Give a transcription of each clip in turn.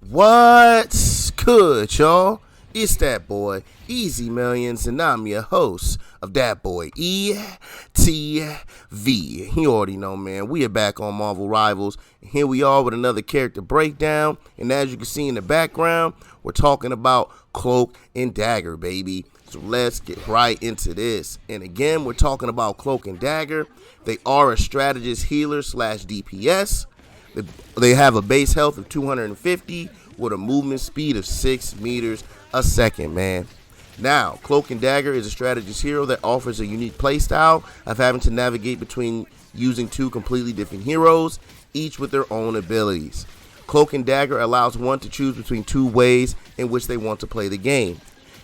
What's good, y'all? It's that boy, Easy Millions, and I'm your host of That Boy ETV. You already know, man. We are back on Marvel Rivals, and here we are with another character breakdown. And as you can see in the background, we're talking about Cloak and Dagger, baby. So let's get right into this. And again, we're talking about Cloak and Dagger. They are a strategist healer / DPS. They have a base health of 250 with a movement speed of 6 meters a second, man. Now, Cloak and Dagger is a strategist hero that offers a unique playstyle of having to navigate between using two completely different heroes, each with their own abilities. Cloak and Dagger allows one to choose between two ways in which they want to play the game.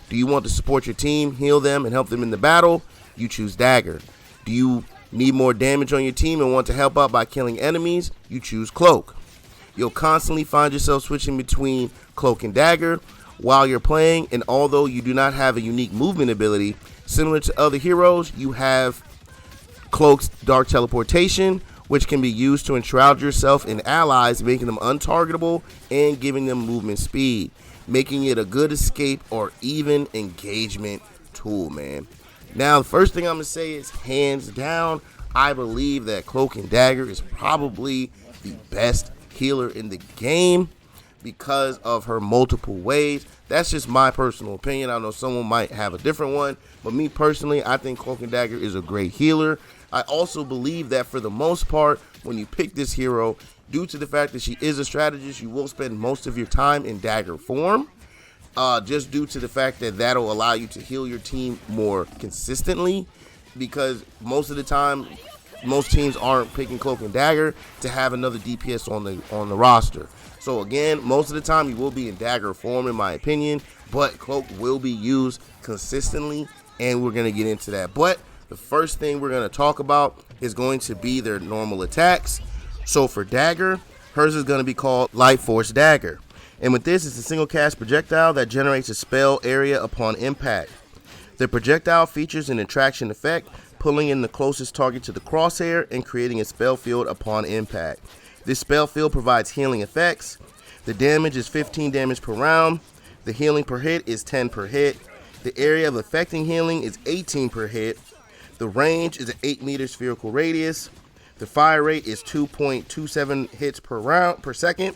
Do you want to support your team, heal them, and help them in the battle? You choose Dagger. Do you need more damage on your team and want to help out by killing enemies? You choose Cloak. You'll constantly find yourself switching between Cloak and Dagger while you're playing, and although you do not have a unique movement ability, similar to other heroes, you have Cloak's Dark Teleportation, which can be used to enshroud yourself in allies, making them untargetable and giving them movement speed, making it a good escape or even engagement tool, man. Now, the first thing I'm going to say is, hands down, I believe that Cloak and Dagger is probably the best healer in the game because of her multiple ways. That's just my personal opinion. I know someone might have a different one, but me personally, I think Cloak and Dagger is a great healer. I also believe that for the most part, when you pick this hero, due to the fact that she is a strategist, you will spend most of your time in Dagger form. Just due to the fact that that'll allow you to heal your team more consistently, because most of the time, most teams aren't picking Cloak and Dagger to have another DPS on the roster. So again, most of the time you will be in Dagger form, in my opinion, but Cloak will be used consistently, and we're going to get into that. But the first thing we're going to talk about is going to be their normal attacks. So for Dagger, hers is going to be called Light Force Dagger. And with this, it's a single cast projectile that generates a spell area upon impact. The projectile features an attraction effect, pulling in the closest target to the crosshair and creating a spell field upon impact. This spell field provides healing effects. The damage is 15 damage per round. The healing per hit is 10 per hit. The area of affecting healing is 18 per hit. The range is an 8 meter spherical radius. The fire rate is 2.27 hits per second.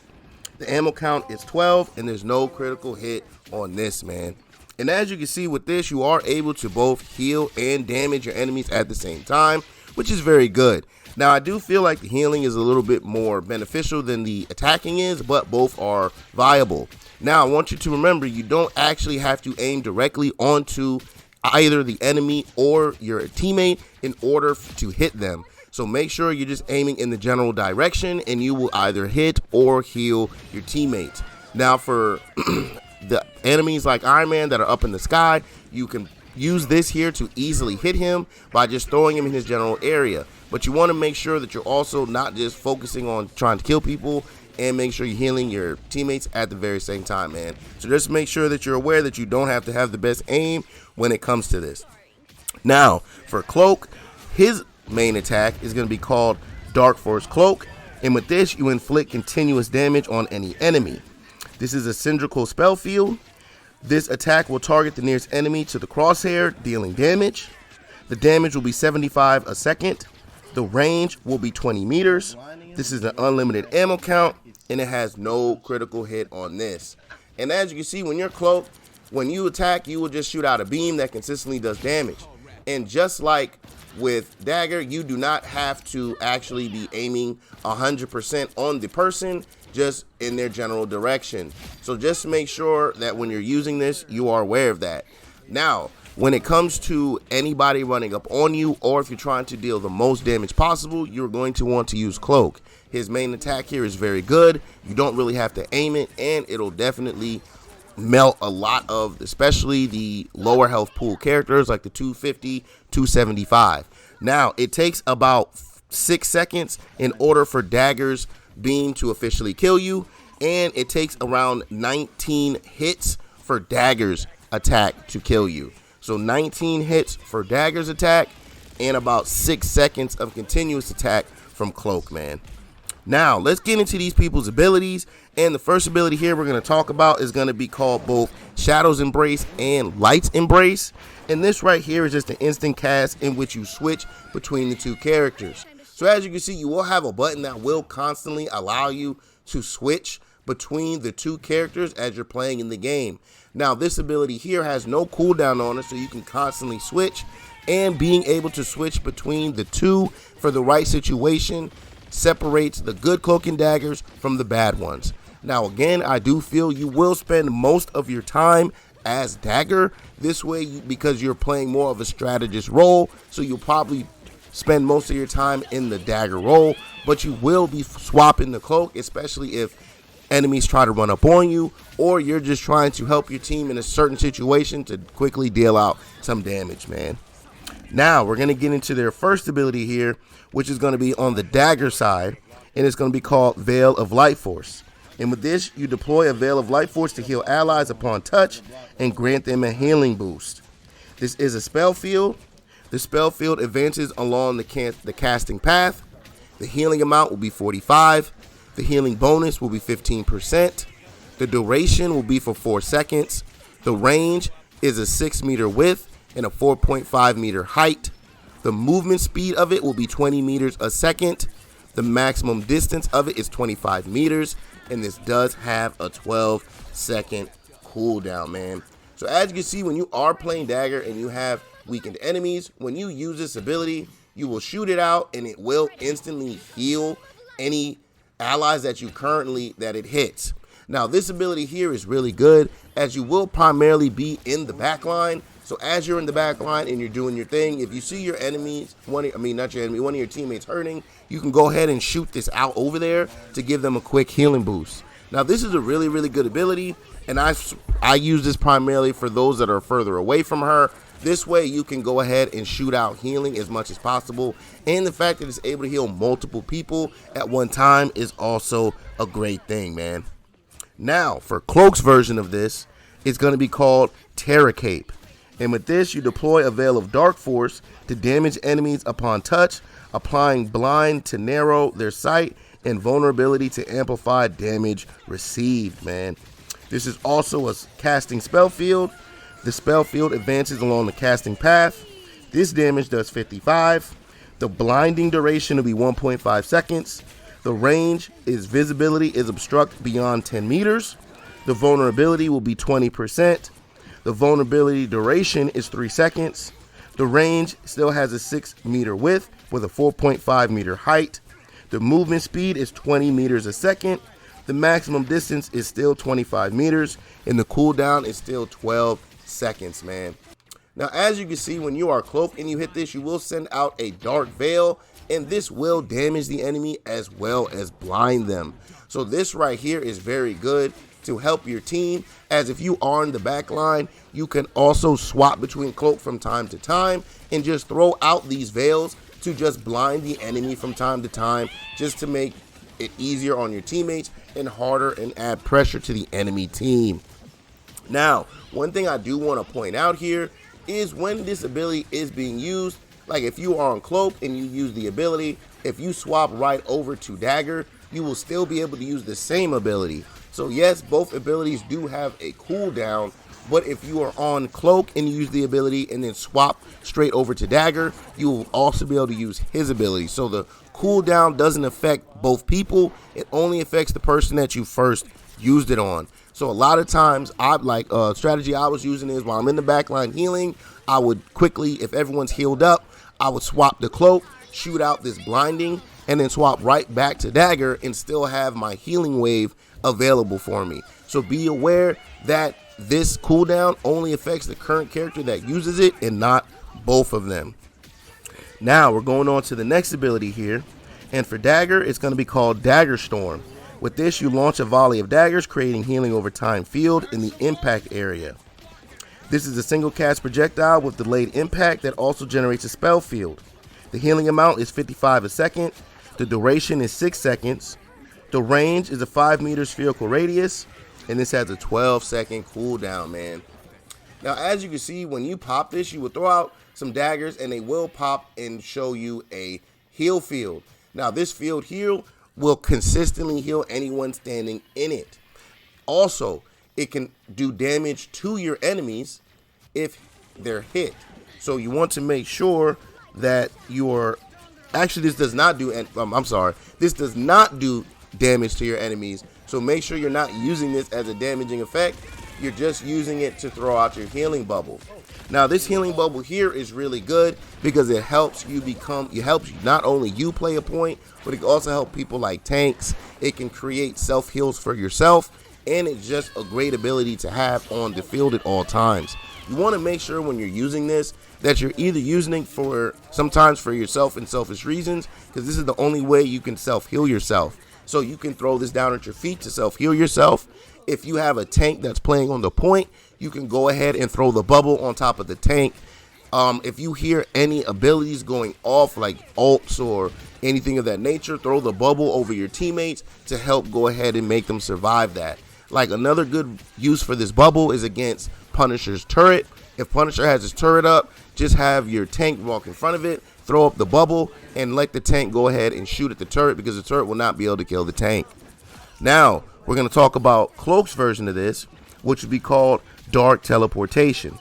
The ammo count is 12, and there's no critical hit on this, man. And as you can see with this, you are able to both heal and damage your enemies at the same time, which is very good. Now, I do feel like the healing is a little bit more beneficial than the attacking is, but both are viable. Now, I want you to remember, you don't actually have to aim directly onto either the enemy or your teammate in order to hit them. So make sure you're just aiming in the general direction, and you will either hit or heal your teammates. Now, for the enemies like Iron Man that are up in the sky, you can use this here to easily hit him by just throwing him in his general area. But you want to make sure that you're also not just focusing on trying to kill people, and make sure you're healing your teammates at the very same time, man. So just make sure that you're aware that you don't have to have the best aim when it comes to this. Now, for Cloak, his main attack is going to be called Dark Force Cloak, and with this you inflict continuous damage on any enemy. This is a cylindrical spell field. This attack will target the nearest enemy to the crosshair, dealing damage. The damage will be 75 a second. The range will be 20 meters. This is an unlimited ammo count, and it has no critical hit on this. And as you can see, when you're Cloak, when you attack, you will just shoot out a beam that consistently does damage. And just like with Dagger, you do not have to actually be aiming 100% on the person, just in their general direction. So just make sure that when you're using this, you are aware of that. Now, when it comes to anybody running up on you, or if you're trying to deal the most damage possible, you're going to want to use Cloak. His main attack here is very good. You don't really have to aim it, and it'll definitely melt a lot of, especially the lower health pool characters like the 250, 275. Now, it takes about 6 seconds in order for Dagger's beam to officially kill you, and it takes around 19 hits for Dagger's attack to kill you. So 19 hits for Dagger's attack and about 6 seconds of continuous attack from Cloak, man. Now, let's get into these people's abilities, and the first ability here we're going to talk about is going to be called both Shadow's Embrace and Light's Embrace, and this right here is just an instant cast in which you switch between the two characters. So as you can see, you will have a button that will constantly allow you to switch between the two characters as you're playing in the game. Now, this ability here has no cooldown on it, so you can constantly switch, and being able to switch between the two for the right situation separates the good Cloak and Daggers from the bad ones. Now, again, I do feel you will spend most of your time as Dagger this way because you're playing more of a strategist role, so you'll probably spend most of your time in the Dagger role, but you will be swapping the Cloak, especially if enemies try to run up on you, or you're just trying to help your team in a certain situation to quickly deal out some damage, man. Now, we're going to get into their first ability here, which is going to be on the Dagger side, and it's going to be called Veil of Light Force. And with this, you deploy a Veil of Light Force to heal allies upon touch and grant them a healing boost. This is a spell field. The spell field advances along the casting path. The healing amount will be 45. The healing bonus will be 15%. The duration will be for 4 seconds. The range is a 6-meter width and a 4.5-meter height. The movement speed of it will be 20 meters a second. The maximum distance of it is 25 meters. And this does have a 12-second cooldown, man. So as you can see, when you are playing Dagger and you have weakened enemies, when you use this ability, you will shoot it out and it will instantly heal any allies that it hits. Now, this ability here is really good as you will primarily be in the back line. So as you're in the back line and you're doing your thing, if you see your enemies, one of your teammates hurting, you can go ahead and shoot this out over there to give them a quick healing boost. Now, this is a really, really good ability, and I use this primarily for those that are further away from her. This way, you can go ahead and shoot out healing as much as possible, and the fact that it's able to heal multiple people at one time is also a great thing, man. Now, for Cloak's version of this, it's going to be called Terra Cape. And with this, you deploy a Veil of Dark Force to damage enemies upon touch, applying blind to narrow their sight and vulnerability to amplify damage received, man. This is also a casting spell field. The spell field advances along the casting path. This damage does 55. The blinding duration will be 1.5 seconds. The range is visibility is obstruct beyond 10 meters. The vulnerability will be 20%. The vulnerability duration is 3 seconds. The range still has a 6-meter width with a 4.5-meter height. The movement speed is 20 meters a second. The maximum distance is still 25 meters. And the cooldown is still 12 seconds, man. Now, as you can see, when you are Cloak and you hit this, you will send out a Dark Veil. And this will damage the enemy as well as blind them. So this right here is very good to help your team, as if you are in the back line, you can also swap between Cloak from time to time and just throw out these veils to just blind the enemy from time to time, just to make it easier on your teammates and harder and add pressure to the enemy team. Now, one thing I do want to point out here is when this ability is being used, like if you are on Cloak and you use the ability, if you swap right over to Dagger, you will still be able to use the same ability. So yes, both abilities do have a cooldown, but if you are on Cloak and you use the ability and then swap straight over to Dagger, you will also be able to use his ability. So the cooldown doesn't affect both people, it only affects the person that you first used it on. So a lot of times, strategy I was using is while I'm in the backline healing, I would quickly, if everyone's healed up, I would swap the Cloak, shoot out this blinding, and then swap right back to Dagger and still have my healing wave available for me. So be aware that this cooldown only affects the current character that uses it and not both of them. Now we're going on to the next ability here, and for Dagger, it's going to be called Dagger Storm. With this, you launch a volley of daggers, creating healing over time field in the impact area. This is a single cast projectile with delayed impact that also generates a spell field. The healing amount is 55 a second. The duration is 6 seconds. The range is a 5-meter spherical radius, and this has a 12-second cooldown, man. Now, as you can see, when you pop this, you will throw out some daggers, and they will pop and show you a heal field. Now, this field heal will consistently heal anyone standing in it. Also, it can do damage to your enemies if they're hit. So you want to make sure that you're actually, this does not do this does not do damage to your enemies. So make sure you're not using this as a damaging effect. You're just using it to throw out your healing bubble. Now this healing bubble here is really good because it helps you not only you play a point, but it can also help people like tanks. It can create self heals for yourself, and it's just a great ability to have on the field at all times. You want to make sure when you're using this that you're either using it sometimes for yourself and selfish reasons, because this is the only way you can self heal yourself. So you can throw this down at your feet to self heal yourself. If you have a tank that's playing on the point, you can go ahead and throw the bubble on top of the tank. If you hear any abilities going off like ults or anything of that nature, throw the bubble over your teammates to help go ahead and make them survive that. Like another good use for this bubble is against Punisher's turret. If Punisher has his turret up, just have your tank walk in front of it, throw up the bubble, and let the tank go ahead and shoot at the turret, because the turret will not be able to kill the tank. Now, we're going to talk about Cloak's version of this, which would be called Dark Teleportation.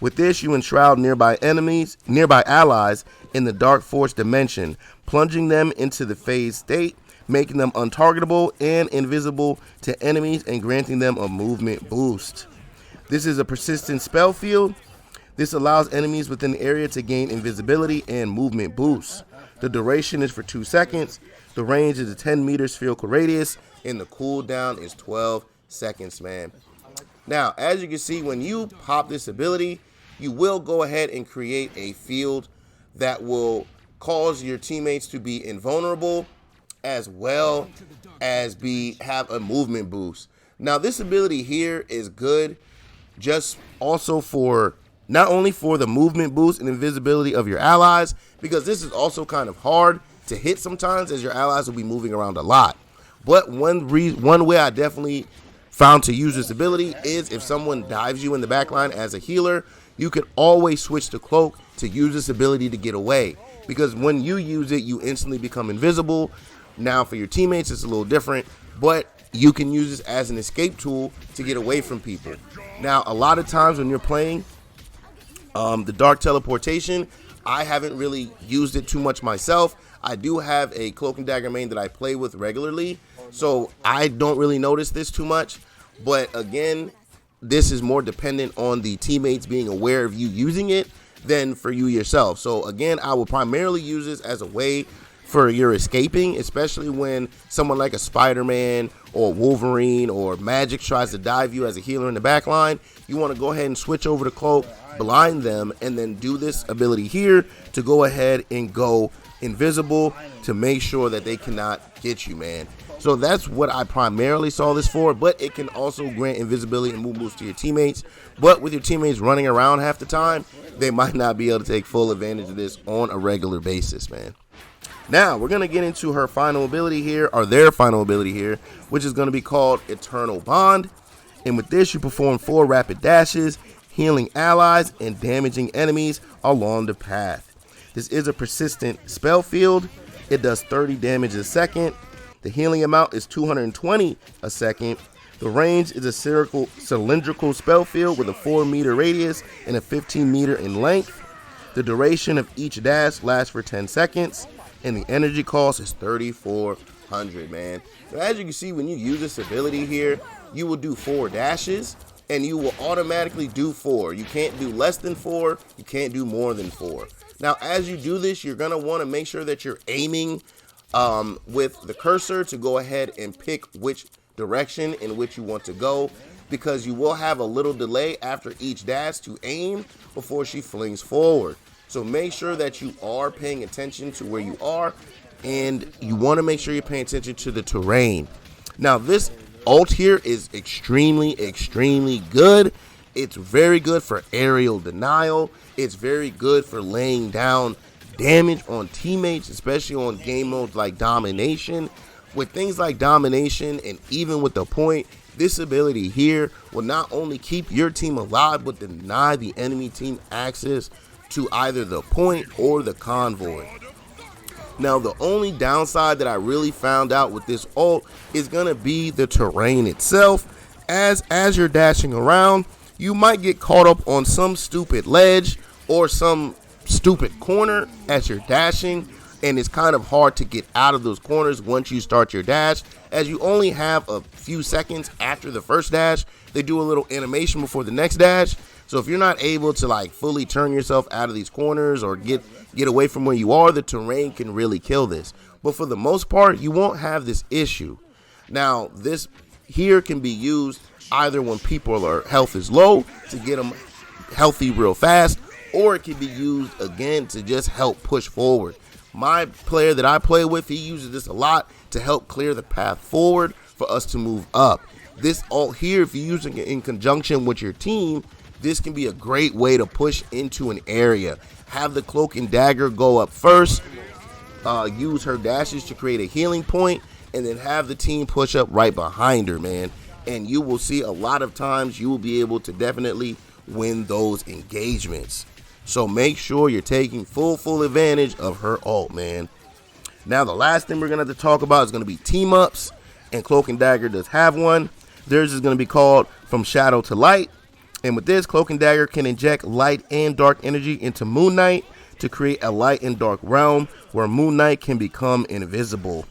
With this, you enshroud nearby allies in the Dark Force dimension, plunging them into the phase state, making them untargetable and invisible to enemies, and granting them a movement boost. This is a persistent spell field. This allows enemies within the area to gain invisibility and movement boosts. The duration is for 2 seconds. The range is a 10-meter spherical radius, and the cooldown is 12 seconds, man. Now, as you can see, when you pop this ability, you will go ahead and create a field that will cause your teammates to be invulnerable, as well as have a movement boost. Now, this ability here is good just also for not only for the movement boost and invisibility of your allies, because this is also kind of hard to hit sometimes, as your allies will be moving around a lot. But one way I definitely found to use this ability is if someone dives you in the backline as a healer, you could always switch to Cloak to use this ability to get away, because when you use it, you instantly become invisible. Now for your teammates, it's a little different, but you can use this as an escape tool to get away from people. Now, a lot of times when you're playing the Dark Teleportation, I haven't really used it too much myself. I do have a Cloak and Dagger main that I play with regularly, so I don't really notice this too much. But again, this is more dependent on the teammates being aware of you using it than for you yourself. So again, I will primarily use this as a way for your escaping, especially when someone like a Spider-Man or Wolverine or Magic tries to dive you as a healer in the back line. You want to go ahead and switch over to Cloak, blind them, and then do this ability here to go ahead and go invisible to make sure that they cannot get you, man. So that's what I primarily saw this for, but it can also grant invisibility and move boost to your teammates. But with your teammates running around half the time, they might not be able to take full advantage of this on a regular basis, man. Now, we're going to get into her final ability here, or their final ability here, which is going to be called Eternal Bond. And with this, you perform 4 rapid dashes, healing allies and damaging enemies along the path. This is a persistent spell field. It does 30 damage a second. The healing amount is 220 a second. The range is a cylindrical spell field with a 4-meter radius and a 15-meter in length. The duration of each dash lasts for 10 seconds. And the energy cost is 3,400, man. So as you can see, when you use this ability here, you will do 4 dashes, and you will automatically do 4. You can't do less than 4. You can't do more than 4. Now, as you do this, you're going to want to make sure that you're aiming with the cursor to go ahead and pick which direction in which you want to go, because you will have a little delay after each dash to aim before she flings forward. So make sure that you are paying attention to where you are, and you want to make sure you're paying attention to the terrain. Now, this ult here is extremely good. It's very good for aerial denial. It's very good for laying down damage on teammates, especially on game modes like Domination. With things like Domination and even with the point, this ability here will not only keep your team alive, but deny the enemy team access to either the point or the convoy. Now, the only downside that I really found out with this ult is going to be the terrain itself. As you're dashing around, you might get caught up on some stupid ledge or some stupid corner as you're dashing, and it's kind of hard to get out of those corners once you start your dash, as you only have a few seconds after the first dash. They do a little animation before the next dash, so if you're not able to like fully turn yourself out of these corners or get away from where you are, the terrain can really kill this. But for the most part, you won't have this issue. Now, this here can be used either when people's health is low to get them healthy real fast, or it can be used again to just help push forward. My player that I play with, he uses this a lot to help clear the path forward for us to move up. This ult here, if you're using it in conjunction with your team, this can be a great way to push into an area. Have the Cloak and Dagger go up first, use her dashes to create a healing point, and then have the team push up right behind her, man. And you will see a lot of times you will be able to definitely win those engagements. So make sure you're taking full advantage of her ult, man. Now, the last thing we're going to have to talk about is going to be team-ups, and Cloak and Dagger does have one. Theirs is going to be called From Shadow to Light. And with this, Cloak and Dagger can inject light and dark energy into Moon Knight to create a light and dark realm where Moon Knight can become invisible.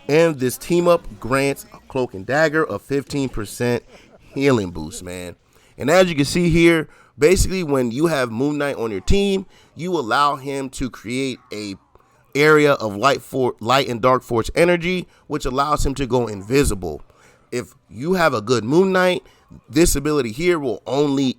And this team-up grants Cloak and Dagger a 15% healing boost, man. And as you can see here, basically when you have Moon Knight on your team, you allow him to create a area of light and dark force energy, which allows him to go invisible. If you have a good Moon Knight, this ability here will only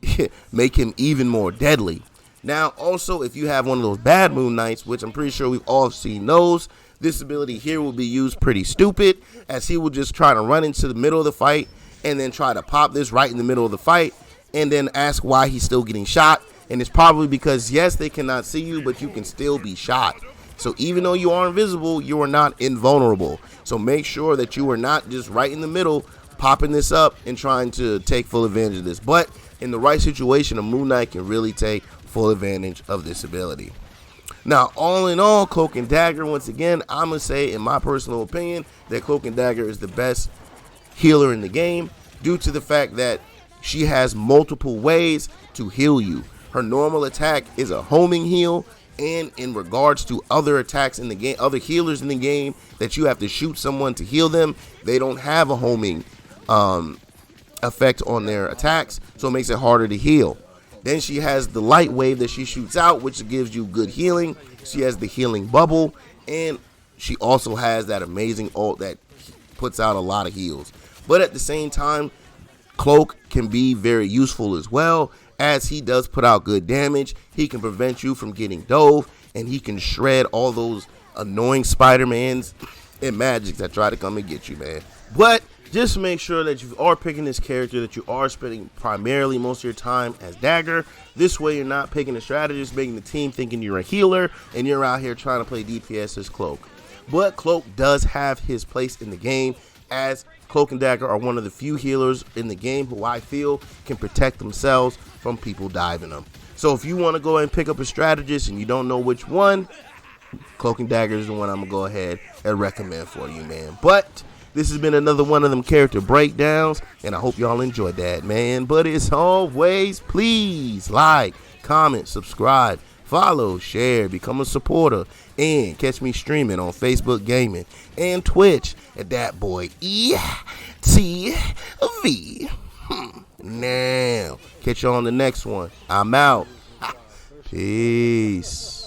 make him even more deadly. Now, also, if you have one of those bad Moon Knights, which I'm pretty sure we've all seen those, this ability here will be used pretty stupid, as he will just try to run into the middle of the fight and then try to pop this right in the middle of the fight and then ask why he's still getting shot. And it's probably because, yes, they cannot see you, but you can still be shot. So even though you are invisible, you are not invulnerable. So make sure that you are not just right in the middle popping this up and trying to take full advantage of this. But in the right situation, a Moon Knight can really take full advantage of this ability. Now, all in all, Cloak and Dagger, once again, I'm going to say, in my personal opinion, that Cloak and Dagger is the best healer in the game due to the fact that she has multiple ways to heal you. Her normal attack is a homing heal, and in regards to other attacks in the game, other healers in the game that you have to shoot someone to heal them, they don't have a homing effect on their attacks, so it makes it harder to heal. Then she has the light wave that she shoots out, which gives you good healing. She has the healing bubble, and she also has that amazing ult that puts out a lot of heals. But at the same time, Cloak can be very useful as well, as he does put out good damage. He can prevent you from getting dove, and he can shred all those annoying Spider-Mans and magics that try to come and get you, man. But just make sure that you are picking this character, that you are spending primarily most of your time as Dagger. This way you're not picking a strategist, making the team thinking you're a healer, and you're out here trying to play DPS as Cloak. But Cloak does have his place in the game, as Cloak and Dagger are one of the few healers in the game who I feel can protect themselves from people diving them. So if you want to go ahead and pick up a strategist and you don't know which one, Cloak and Dagger is the one I'm going to go ahead and recommend for you, man. But this has been another one of them character breakdowns, and I hope y'all enjoyed that, man. But as always, please like, comment, subscribe, follow, share, become a supporter, and catch me streaming on Facebook Gaming and Twitch at that boy ETV. Now, catch you on the next one. I'm out. Peace.